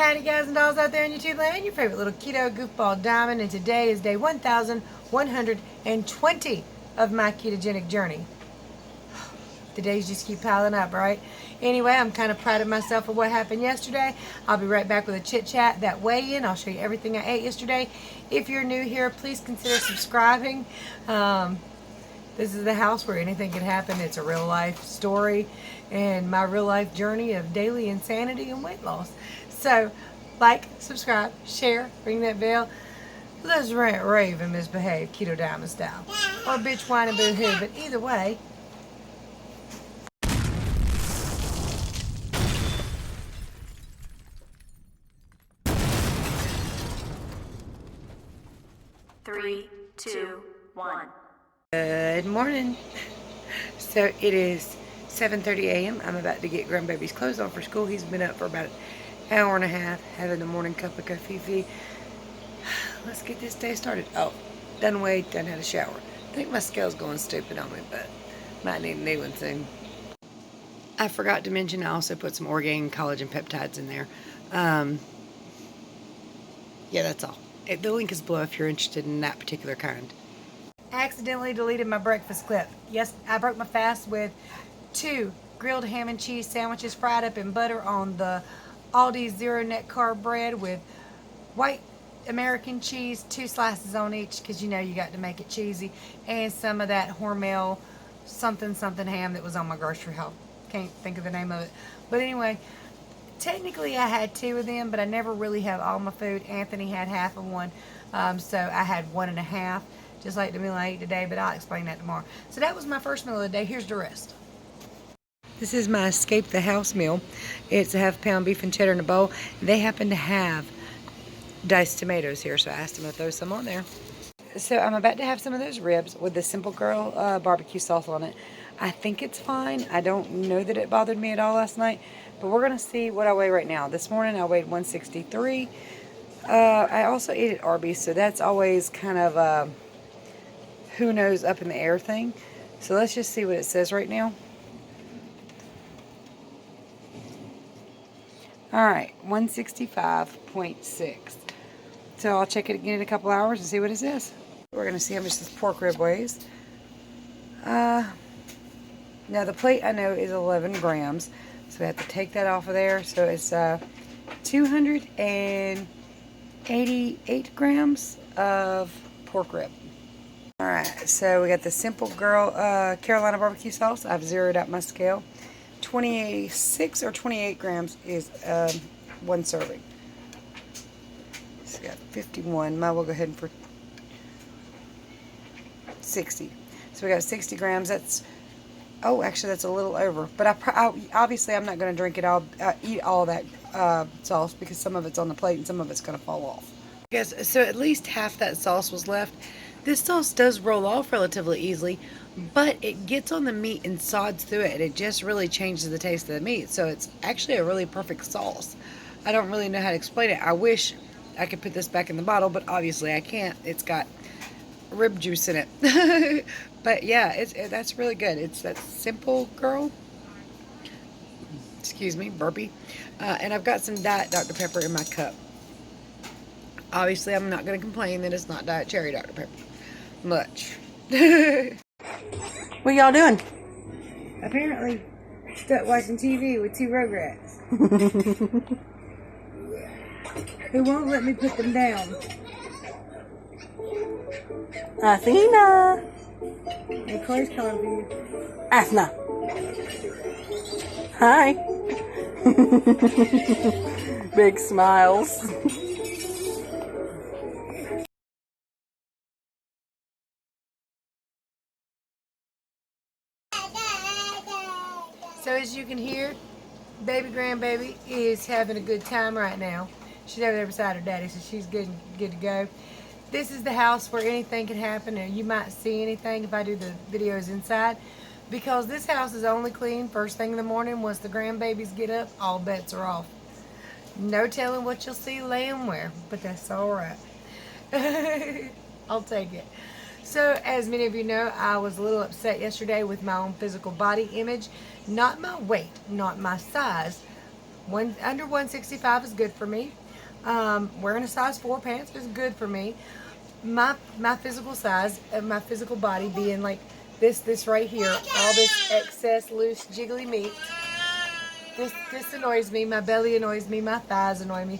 Howdy guys and dolls out there in YouTube land, your favorite little keto goofball Diamond, and today is day 1120 of my ketogenic journey. The days just keep piling up, right? Anyway, I'm kind of proud of myself for what happened yesterday. I'll be right back with a chit chat, that weigh-in. I'll show you everything I ate yesterday. If you're new here, please consider subscribing. This is the house where anything can happen. It's a real life story and my real life journey of daily insanity and weight loss. So, like, subscribe, share, ring that bell. Let's rant, rave, and misbehave, Keto Diamond style. Or bitch, whine, and boo-hoo. But either way, Three, two, one. good morning. So it is 7:30 a.m. I'm about to get grandbaby's clothes on for school. He's been up for about an hour and a half having the morning cup of coffee. Let's get this day started. Oh, done weighed, done had a shower. I think my scale's going stupid on me, but might need a new one soon. I forgot to mention I also put some Orgain collagen peptides in there. Yeah, that's all. The link is below if you're interested in that particular kind. I accidentally deleted my breakfast clip. Yes, I broke my fast with 2 grilled ham and cheese sandwiches fried up in butter on the Aldi zero net carb bread with white American cheese, 2 slices on each because you know you got to make it cheesy, and some of that Hormel something ham that was on my grocery haul. Can't think of the name of it. But anyway, technically I had 2 of them, but I never really have all my food. Anthony had half of one, so I had 1.5, just like the meal I ate today, but I'll explain that tomorrow. So that was my first meal of the day. Here's the rest. This is my escape the house meal. It's a half-pound beef and cheddar in a bowl. They happen to have diced tomatoes here, so I asked them to throw some on there. So I'm about to have some of those ribs with the Simple Girl barbecue sauce on it. I think it's fine. I don't know that it bothered me at all last night, but we're going to see what I weigh right now. This morning I weighed 163. I also ate at Arby's, so that's always kind of who knows up in the air thing. So let's just see what it says right now. Alright, 165.6. So I'll check it again in a couple hours and see what it says. We're going to see how much this pork rib weighs. Now the plate I know is 11 grams. So we have to take that off of there. So it's 288 grams of pork rib. Alright, so we got the Simple Girl Carolina barbecue sauce. I've zeroed out my scale. 26 or 28 grams is 1 serving. So we got 51. Mine will go ahead and for 60. So we got 60 grams. That's, oh, actually that's a little over. But obviously I'm not going to drink it all, eat all that sauce because some of it's on the plate and some of it's going to fall off. Yes, so at least half that sauce was left. This sauce does roll off relatively easily, but it gets on the meat and sods through it, and it just really changes the taste of the meat. So it's actually a really perfect sauce. I don't really know how to explain it. I wish I could put this back in the bottle, but obviously I can't. It's got rib juice in it. But yeah, that's really good. It's that Simple Girl. Excuse me, burpee. And I've got some Diet Dr. Pepper in my cup. Obviously, I'm not going to complain that it's not Diet Cherry Dr. Pepper. Much. What y'all doing? Apparently, stuck watching TV with 2 Rugrats. Who won't let me put them down. Athena. And Chloe's calling for you. Athena. Hi. Big smiles. So as you can hear, baby grandbaby is having a good time right now. She's over there beside her daddy, so she's good to go. This is the house where anything can happen, and you might see anything if I do the videos inside, because this house is only clean first thing in the morning. Once the grandbabies get up, all bets are off. No telling what you'll see laying where, but that's all right. I'll take it. So, as many of you know, I was a little upset yesterday with my own physical body image. Not my weight, not my size, Under 165 is good for me. Wearing a size 4 pants is good for me. My physical size of my physical body being like this right here, all this excess loose jiggly meat. This annoys me. My belly annoys me. My thighs annoy me.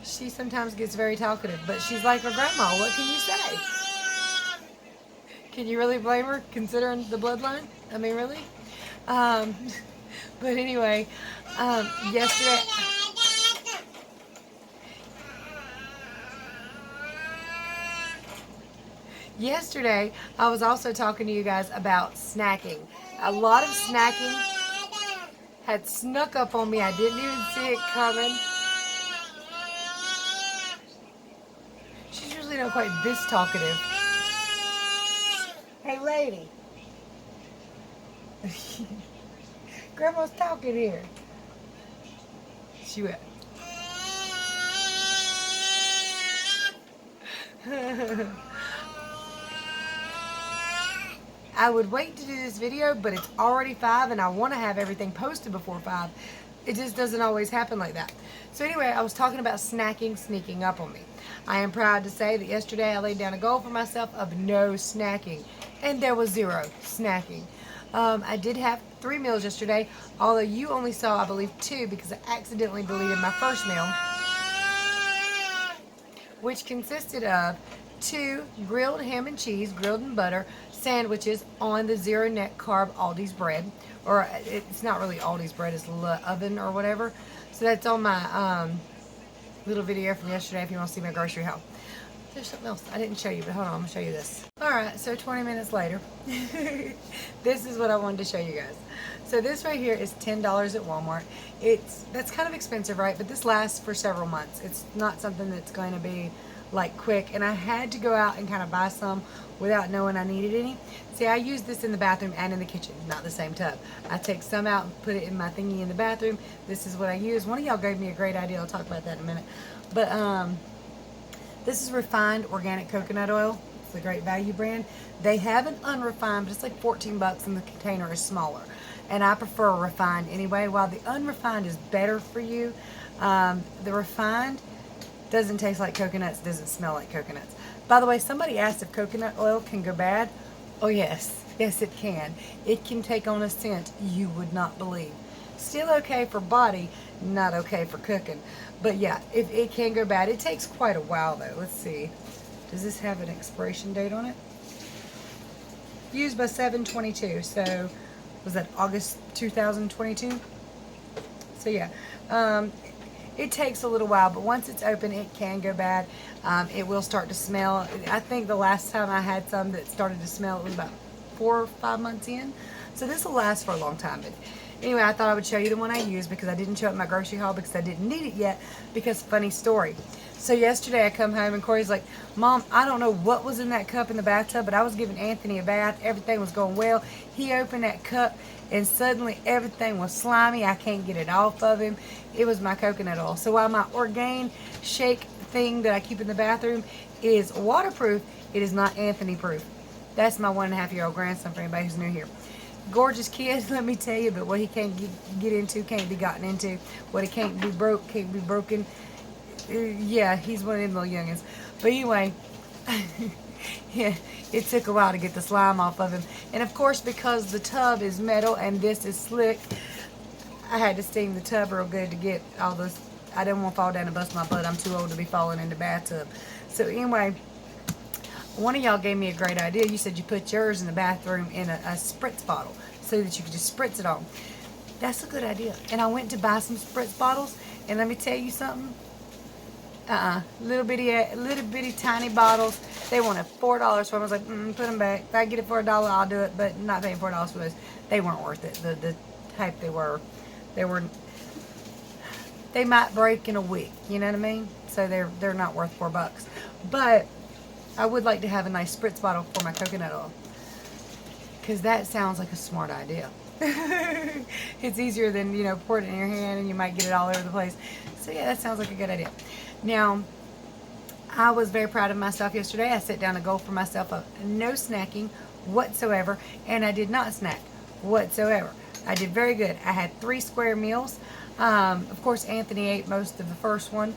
She sometimes gets very talkative, but she's like her grandma. What can you say? Can you really blame her, considering the bloodline? I mean, really? But anyway, yesterday... Yesterday, I was also talking to you guys about snacking. A lot of snacking had snuck up on me. I didn't even see it coming. She's usually not quite this talkative. Hey, lady. Grandma's talking here. She went. I would wait to do this video, but it's already 5 and I want to have everything posted before 5. It just doesn't always happen like that. So anyway, I was talking about snacking sneaking up on me. I am proud to say that yesterday I laid down a goal for myself of no snacking, and there was 0 snacking. I did have 3 meals yesterday, although you only saw, I believe, 2 because I accidentally deleted my first meal, which consisted of 2 grilled ham and cheese, grilled in butter, sandwiches on the 0 net carb Aldi's bread. Or it's not really Aldi's bread, it's the oven or whatever. So that's on my little video from yesterday if you want to see my grocery haul. There's something else I didn't show you, but hold on, I'm going to show you this. Alright, so 20 minutes later, this is what I wanted to show you guys. So this right here is $10 at Walmart. That's kind of expensive, right? But this lasts for several months. It's not something that's going to be like quick, and I had to go out and kind of buy some without knowing I needed any. See, I use this in the bathroom and in the kitchen, not the same tub. I take some out and put it in my thingy in the bathroom. This is what I use. One of y'all gave me a great idea. I'll talk about that in a minute. But this is refined organic coconut oil. It's the Great Value brand. They have an unrefined, but it's like 14 bucks and the container is smaller. And I prefer refined anyway. While the unrefined is better for you, the refined doesn't taste like coconuts, doesn't smell like coconuts. By the way, somebody asked if coconut oil can go bad. Oh yes, yes it can. It can take on a scent you would not believe. Still okay for body, not okay for cooking. But yeah, it can go bad. It takes quite a while though. Let's see. Does this have an expiration date on it? Used by 7/22. So was that August 2022? So yeah. It takes a little while, but once it's open, it can go bad. It will start to smell. I think the last time I had some that started to smell, it was about 4 or 5 months in. So this will last for a long time. But anyway, I thought I would show you the one I used because I didn't show it in my grocery haul because I didn't need it yet. Because funny story. So yesterday I come home and Corey's like, Mom, I don't know what was in that cup in the bathtub, but I was giving Anthony a bath. Everything was going well. He opened that cup and suddenly everything was slimy. I can't get it off of him. It was my coconut oil. So while my Orgain shake thing that I keep in the bathroom is waterproof, it is not Anthony proof. That's my 1.5-year-old grandson for anybody who's new here. Gorgeous kid, let me tell you, but what he can't get into can't be gotten into. What he can't be broke can't be broken. Yeah, he's one of them little youngins. But anyway, yeah, it took a while to get the slime off of him. And of course, because the tub is metal and this is slick, I had to steam the tub real good to get all this. I didn't want to fall down and bust my butt. I'm too old to be falling in the bathtub. So anyway, one of y'all gave me a great idea. You said you put yours in the bathroom in a spritz bottle so that you could just spritz it on. That's a good idea. And I went to buy some spritz bottles, and let me tell you something. Little bitty tiny bottles. They wanted $4 for them. I was like, put them back. If I get it for $1, I'll do it, but not paying $4 for those. They weren't worth it. The type they were, they might break in a week. You know what I mean? So they're not worth $4. But I would like to have a nice spritz bottle for my coconut oil, because that sounds like a smart idea. It's easier than, pour it in your hand and you might get it all over the place. So yeah, that sounds like a good idea. Now, I was very proud of myself yesterday. I set down a goal for myself of no snacking whatsoever, and I did not snack. whatsoever. I did very good. I had 3 square meals. Of course, Anthony ate most of the first one.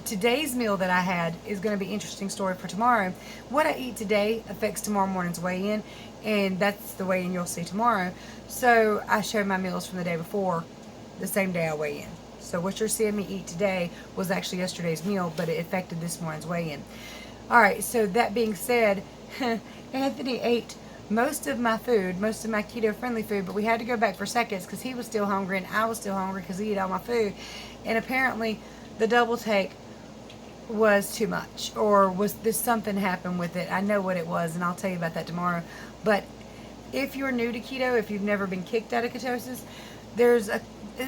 Today's meal that I had is going to be an interesting story for tomorrow. What I eat today affects tomorrow morning's weigh-in, and that's the weigh-in you'll see tomorrow. So I show my meals from the day before, the same day I weigh in. So what you're seeing me eat today was actually yesterday's meal, but it affected this morning's weigh-in. All right, so that being said, Anthony ate most of my food, most of my keto-friendly food, but we had to go back for seconds because he was still hungry and I was still hungry because he ate all my food. And apparently the double take was too much, or was this something happened with it. I know what it was, and I'll tell you about that tomorrow. But if you're new to keto, if you've never been kicked out of ketosis, there's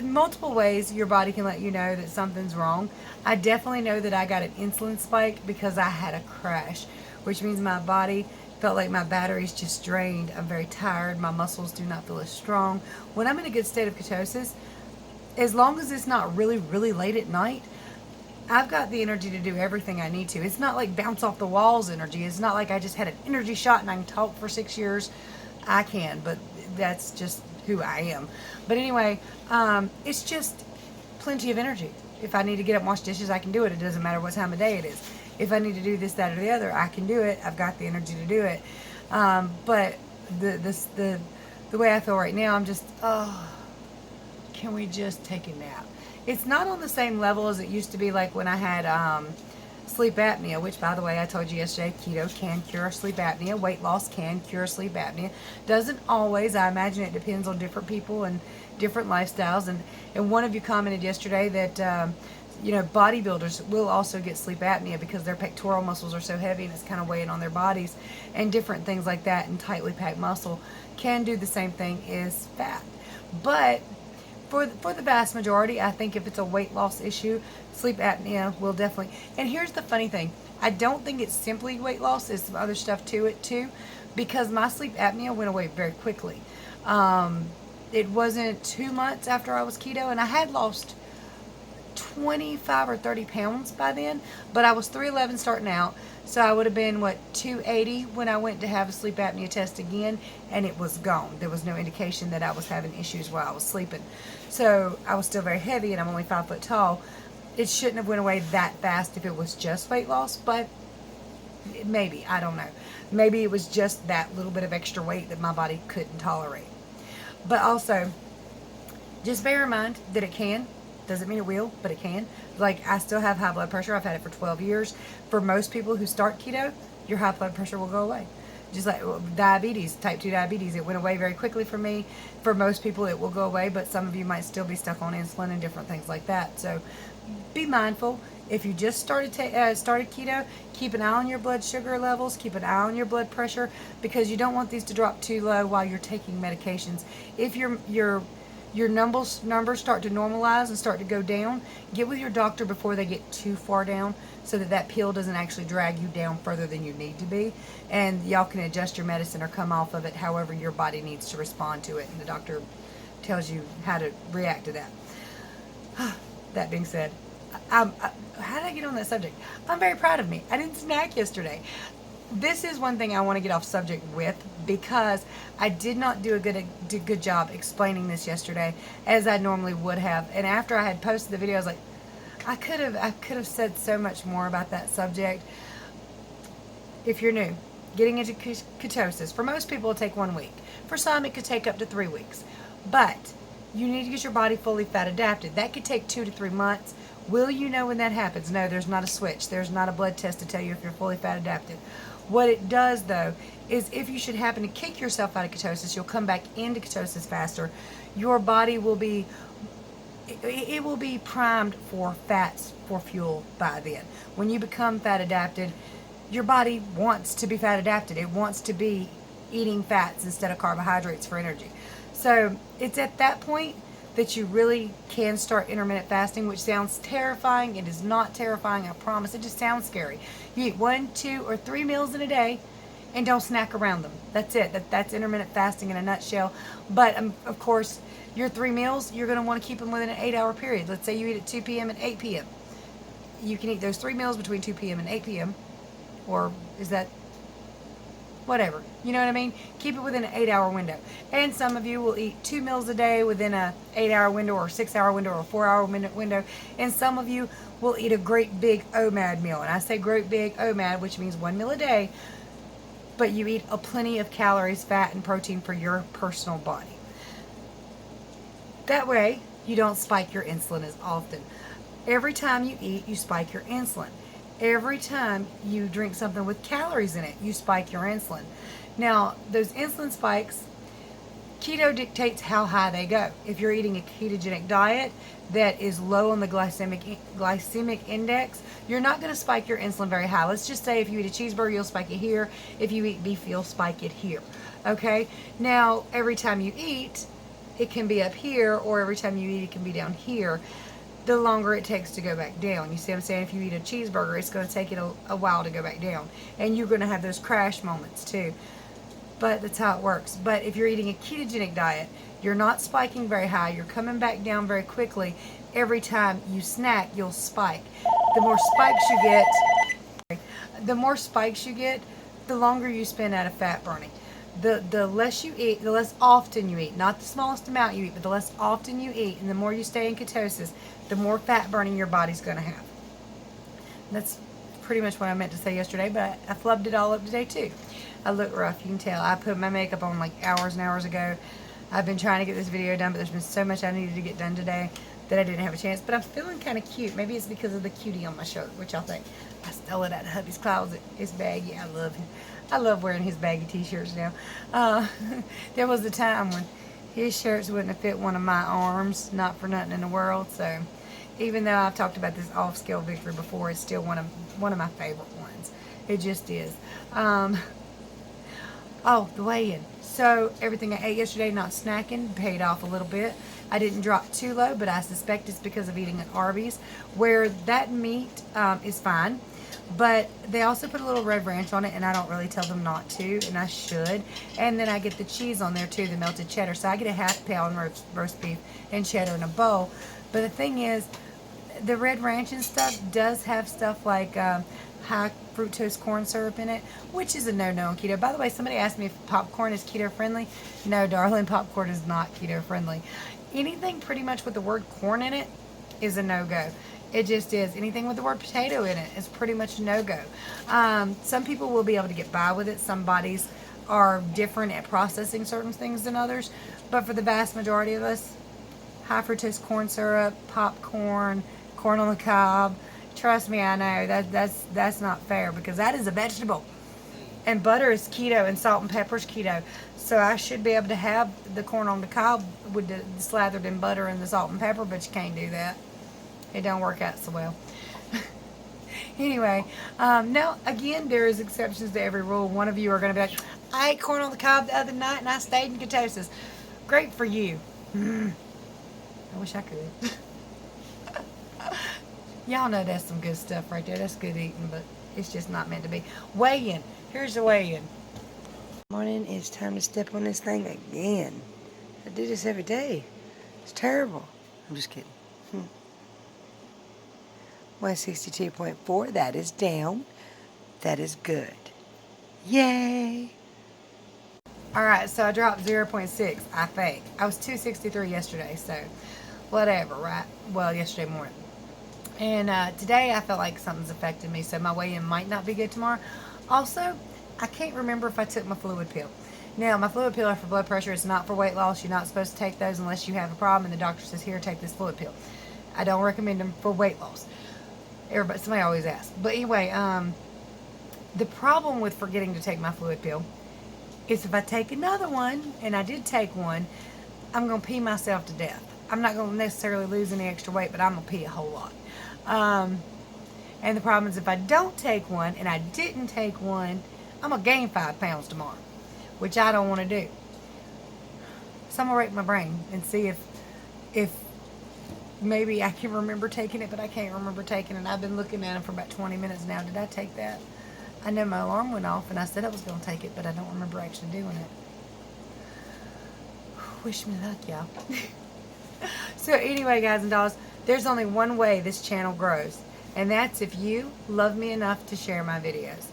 multiple ways your body can let you know that something's wrong. I definitely know that I got an insulin spike because I had a crash, which means my body felt like my battery's just drained. I'm very tired. My muscles do not feel as strong. When I'm in a good state of ketosis, as long as it's not really, really late at night, I've got the energy to do everything I need to. It's not like bounce off the walls energy. It's not like I just had an energy shot and I can talk for 6 years. I can, but that's just who I am. But anyway, it's just plenty of energy. If I need to get up and wash dishes, I can do it. It doesn't matter what time of day it is. If I need to do this, that, or the other, I can do it. I've got the energy to do it. But the way I feel right now, I'm just, can we just take a nap? It's not on the same level as it used to be, like when I had sleep apnea, which, by the way, I told you yesterday, keto can cure sleep apnea. Weight loss can cure sleep apnea. Doesn't always. I imagine it depends on different people and different lifestyles. And one of you commented yesterday that bodybuilders will also get sleep apnea because their pectoral muscles are so heavy and it's kind of weighing on their bodies, and different things like that. And tightly packed muscle can do the same thing as fat. But for the vast majority, I think if it's a weight loss issue, sleep apnea will definitely. And here's the funny thing. I don't think it's simply weight loss. There's some other stuff to it too, because my sleep apnea went away very quickly. It wasn't 2 months after I was keto, and I had lost 25 or 30 pounds by then, but I was 311 starting out, so I would have been 280 when I went to have a sleep apnea test again, and it was gone. There was no indication that I was having issues while I was sleeping. So I was still very heavy, and I'm only 5 foot tall. It shouldn't have went away that fast if it was just weight loss, but maybe, I don't know. Maybe it was just that little bit of extra weight that my body couldn't tolerate. But also, just bear in mind that it can. Doesn't mean it will, but it can. Like, I still have high blood pressure. I've had it for 12 years. For most people who start keto, your high blood pressure will go away. Just like diabetes, type 2 diabetes, it went away very quickly for me. For most people, it will go away, but some of you might still be stuck on insulin and different things like that. So be mindful. If you just started keto, keep an eye on your blood sugar levels, keep an eye on your blood pressure, because you don't want these to drop too low while you're taking medications. If your numbers start to normalize and start to go down, get with your doctor before they get too far down, so that pill doesn't actually drag you down further than you need to be. And y'all can adjust your medicine or come off of it however your body needs to respond to it, and the doctor tells you how to react to that. That being said, how did I get on that subject? I'm very proud of me. I didn't snack yesterday. This is one thing I want to get off subject with, because I did not do a good job explaining this yesterday as I normally would have. And after I had posted the video, I was like, I could have said so much more about that subject. If you're new, getting into ketosis, for most people it'll take 1 week. For some it could take up to 3 weeks. But you need to get your body fully fat adapted. That could take 2 to 3 months. Will you know when that happens? No, there's not a switch. There's not a blood test to tell you if you're fully fat adapted. What it does, though, is if you should happen to kick yourself out of ketosis, you'll come back into ketosis faster. Your body will be primed for fats, for fuel by then. When you become fat adapted, your body wants to be fat adapted. It wants to be eating fats instead of carbohydrates for energy. So it's at that point that you really can start intermittent fasting, which sounds terrifying. It is not terrifying, I promise. It just sounds scary. You eat 1, 2, or 3 meals in a day and don't snack around them. That's it. That's intermittent fasting in a nutshell. But of course, your 3 meals, you're going to want to keep them within an 8-hour period. Let's say you eat at 2 p.m. and 8 p.m. You can eat those 3 meals between 2 p.m. and 8 p.m. Or is that whatever. You know what I mean? Keep it within an 8-hour window. And some of you will eat 2 meals a day within a 8-hour window or 6-hour window or 4-hour window. And some of you will eat a great big OMAD meal. And I say great big OMAD, which means 1 meal a day, but you eat a plenty of calories, fat, and protein for your personal body. That way, you don't spike your insulin as often. Every time you eat, you spike your insulin. Every time you drink something with calories in it, you spike your insulin. Now, those insulin spikes, keto dictates how high they go. If you're eating a ketogenic diet that is low on the glycemic index, you're not going to spike your insulin very high. Let's just say if you eat a cheeseburger, you'll spike it here. If you eat beef, you'll spike it here. Okay? Now, every time you eat, it can be up here, or every time you eat, it can be down here. The longer it takes to go back down. You see what I'm saying? If you eat a cheeseburger, it's going to take it a while to go back down. And you're going to have those crash moments too. But that's how it works. But if you're eating a ketogenic diet, you're not spiking very high. You're coming back down very quickly. Every time you snack, you'll spike. The more spikes you get, the longer you spend out of fat burning. The less you eat, the less often you eat. Not the smallest amount you eat, but the less often you eat, and the more you stay in ketosis, the more fat burning your body's going to have. And that's pretty much what I meant to say yesterday, but I flubbed it all up today too. I look rough, you can tell. I put my makeup on like hours and hours ago. I've been trying to get this video done, but there's been so much I needed to get done today that I didn't have a chance. But I'm feeling kind of cute. Maybe it's because of the cutie on my shirt. What y'all think? I stole it out of hubby's closet. It's baggy. I love him. I love wearing his baggy t-shirts now. There was a time when his shirts wouldn't have fit one of my arms, not for nothing in the world. So even though I've talked about this off-scale victory before, it's still one of my favorite ones. It just is. Oh, the weigh-in. So everything I ate yesterday, not snacking, paid off a little bit. I didn't drop too low, but I suspect it's because of eating at Arby's, where that meat is fine. But they also put a little red ranch on it, and I don't really tell them not to, and I should. And then I get the cheese on there too, the melted cheddar. So I get a half-pound roast beef and cheddar in a bowl. But the thing is, the red ranch and stuff does have stuff like high fructose corn syrup in it, which is a no-no on keto. By the way, somebody asked me if popcorn is keto friendly. No, darling, popcorn is not keto friendly. Anything pretty much with the word corn in it is a no-go. It just is. Anything with the word potato in it is pretty much a no-go. Some people will be able to get by with it. Some bodies are different at processing certain things than others. But for the vast majority of us, high fructose corn syrup, popcorn, corn on the cob, trust me, I know that's not fair, because that is a vegetable. And butter is keto, and salt and pepper is keto. So I should be able to have the corn on the cob with the slathered in butter and the salt and pepper, but you can't do that. It don't work out so well. Anyway, now again, there is exceptions to every rule. One of you are going to be like, I ate corn on the cob the other night and I stayed in ketosis. Great for you. I wish I could. Y'all know that's some good stuff right there. That's good eating, but it's just not meant to be. Weigh-in. Here's the weigh-in. Morning, it's time to step on this thing again. I do this every day. It's terrible. I'm just kidding. 162.4. That is down. That is good. Yay. Alright, so I dropped 0.6, I think. I was 263 yesterday, so whatever, right? Well, yesterday morning. And today I felt like something's affecting me, so my weigh-in might not be good tomorrow. Also, I can't remember if I took my fluid pill. Now, my fluid pill are for blood pressure. It's not for weight loss. You're not supposed to take those unless you have a problem, and the doctor says, here, take this fluid pill. I don't recommend them for weight loss. Somebody always asks. But anyway, the problem with forgetting to take my fluid pill is if I take another one, and I did take one, I'm going to pee myself to death. I'm not going to necessarily lose any extra weight, but I'm going to pee a whole lot. And the problem is if I don't take one, and I didn't take one, I'm going to gain 5 pounds tomorrow, which I don't want to do. So I'm going to rack my brain and see if maybe I can remember taking it, but I can't remember taking it. I've been looking at it for about 20 minutes now. Did I take that? I know my alarm went off, and I said I was going to take it, but I don't remember actually doing it. Wish me luck, y'all. So anyway, guys and dolls, there's only one way this channel grows, and that's if you love me enough to share my videos.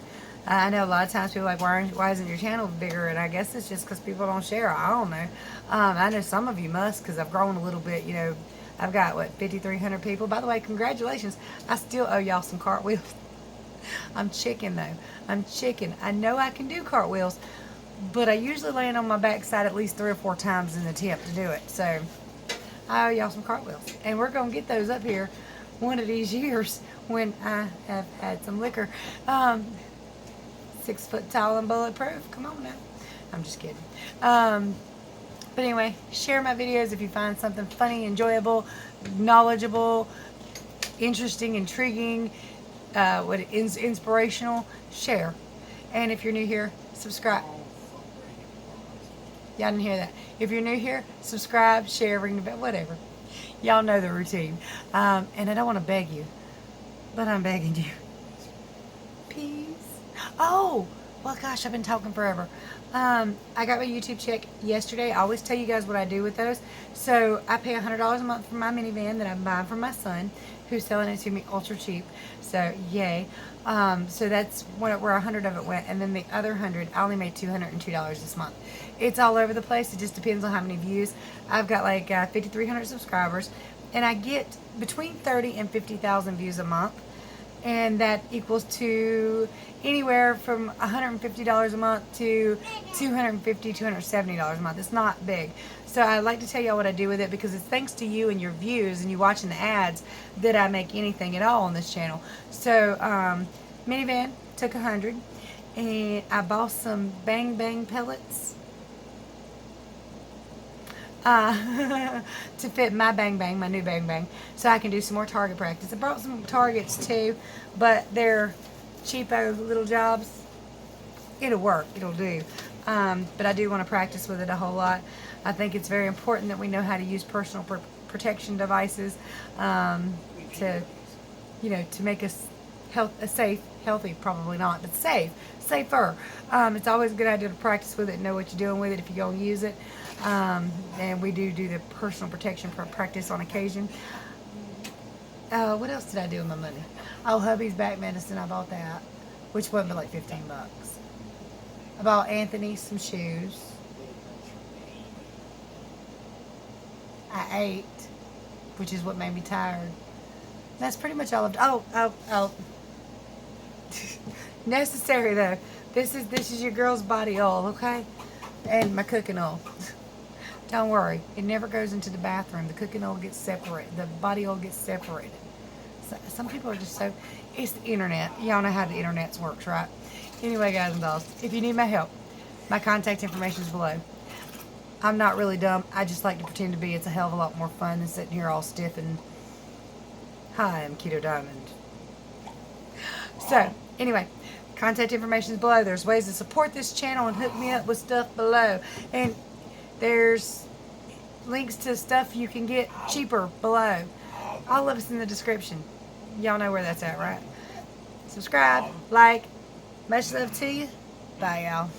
I know a lot of times people are like, why isn't your channel bigger? And I guess it's just because people don't share. I don't know. I know some of you must, because I've grown a little bit. You know, I've got, what, 5,300 people. By the way, congratulations. I still owe y'all some cartwheels. I'm chicken, though. I'm chicken. I know I can do cartwheels, but I usually land on my backside at least 3 or 4 times in the attempt to do it. So I owe y'all some cartwheels. And we're going to get those up here one of these years when I have had some liquor. 6 foot tall and bulletproof. Come on now. I'm just kidding. But anyway, share my videos if you find something funny, enjoyable, knowledgeable, interesting, intriguing, inspirational. Share. And if you're new here, subscribe. Y'all didn't hear that. If you're new here, subscribe, share, ring the bell, whatever. Y'all know the routine. And I don't want to beg you, but I'm begging you. Peace. Oh, well, gosh, I've been talking forever. I got my YouTube check yesterday. I always tell you guys what I do with those. So I pay $100 a month for my minivan that I'm buying for my son, who's selling it to me ultra cheap. So yay. So that's where 100 of it went, and then the other 100, I only made $202 this month. It's all over the place. It just depends on how many views. I've got like 5,300 subscribers, and I get between 30 and 50,000 views a month, and that equals to anywhere from $150 a month to $250, $270 a month. It's not big. So I like to tell y'all what I do with it, because it's thanks to you and your views and you watching the ads that I make anything at all on this channel. So minivan took 100, and I bought some Bang Bang pellets to fit my Bang Bang, my new Bang Bang, so I can do some more target practice. I brought some targets too, but they're cheapo little jobs. It'll work, it'll do, but I do want to practice with it a whole lot. I think it's very important that we know how to use personal protection devices to, you know, to make us healthy, probably not, but safer. It's always a good idea to practice with it and know what you're doing with it if you're going to use it. And we do the personal protection practice on occasion. What else did I do with my money? Oh, hubby's back medicine. I bought that, which wasn't but like $15. I bought Anthony some shoes. I ate, which is what made me tired. That's pretty much all of. Oh. Necessary though. This is your girl's body oil, okay? And my cooking oil. Don't worry, it never goes into the bathroom. The cooking oil gets separated. The body oil gets separated. So, some people are just so. It's the internet. Y'all know how the internet works, right? Anyway, guys and dolls, if you need my help, my contact information is below. I'm not really dumb. I just like to pretend to be. It's a hell of a lot more fun than sitting here all stiff and. Hi, I'm Keto Diamond. So, anyway, contact information is below. There's ways to support this channel and hook me up with stuff below. And there's links to stuff you can get cheaper below. All of it's in the description. Y'all know where that's at, right? Subscribe, like, much love to you. Bye, y'all.